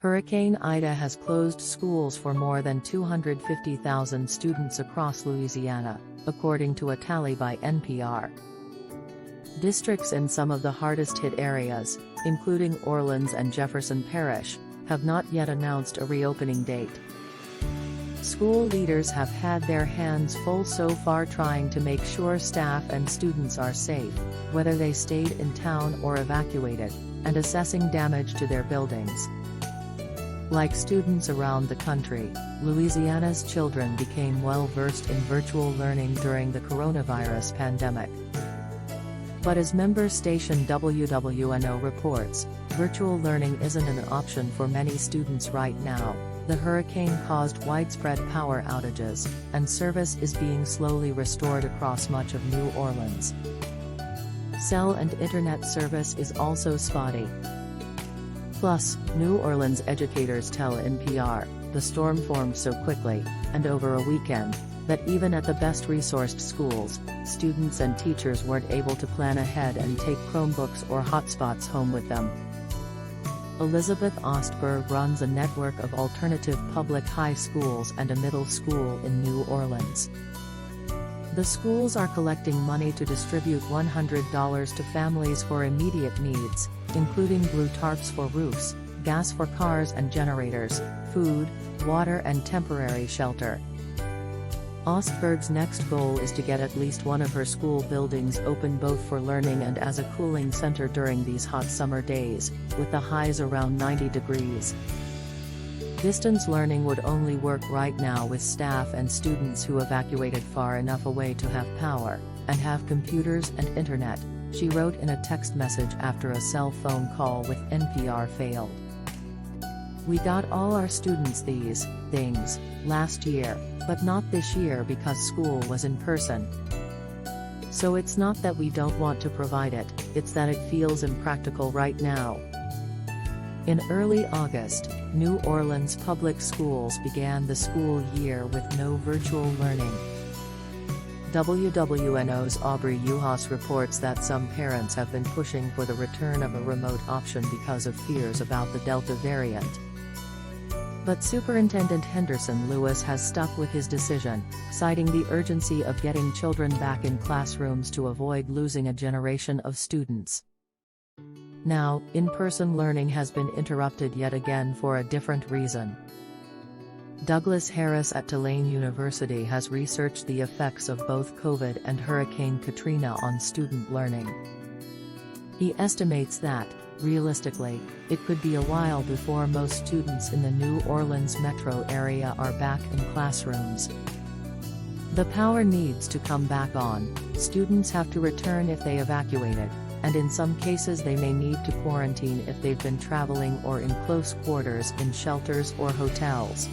Hurricane Ida has closed schools for more than 250,000 students across Louisiana, according to a tally by NPR. Districts in some of the hardest-hit areas, including Orleans and Jefferson Parish, have not yet announced a reopening date. School leaders have had their hands full so far trying to make sure staff and students are safe, whether they stayed in town or evacuated, and assessing damage to their buildings. Like students around the country, Louisiana's children became well-versed in virtual learning during the coronavirus pandemic. But as member station WWNO reports, virtual learning isn't an option for many students right now. The hurricane caused widespread power outages, and service is being slowly restored across much of New Orleans. Cell and internet service is also spotty. Plus, New Orleans educators tell NPR, the storm formed so quickly, and over a weekend, that even at the best-resourced schools, students and teachers weren't able to plan ahead and take Chromebooks or hotspots home with them. Elizabeth Ostberg runs a network of alternative public high schools and a middle school in New Orleans. The schools are collecting money to distribute $100 to families for immediate needs, including blue tarps for roofs, gas for cars and generators, food, water and temporary shelter. Ostberg's next goal is to get at least one of her school buildings open both for learning and as a cooling center during these hot summer days, with the highs around 90 degrees. Distance learning would only work right now with staff and students who evacuated far enough away to have power, and have computers and internet, she wrote in a text message after a cell phone call with NPR failed. "We got all our students these things last year, but not this year because school was in person. So it's not that we don't want to provide it, it's that it feels impractical right now." In early August, New Orleans public schools began the school year with no virtual learning. WWNO's Aubri Juhasz reports that some parents have been pushing for the return of a remote option because of fears about the Delta variant. But Superintendent Henderson Lewis has stuck with his decision, citing the urgency of getting children back in classrooms to avoid losing a generation of students. Now, in-person learning has been interrupted yet again for a different reason. Douglas Harris at Tulane University has researched the effects of both COVID and Hurricane Katrina on student learning. He estimates that, realistically, it could be a while before most students in the New Orleans metro area are back in classrooms. The power needs to come back on, students have to return if they evacuated, and in some cases they may need to quarantine if they've been traveling or in close quarters in shelters or hotels.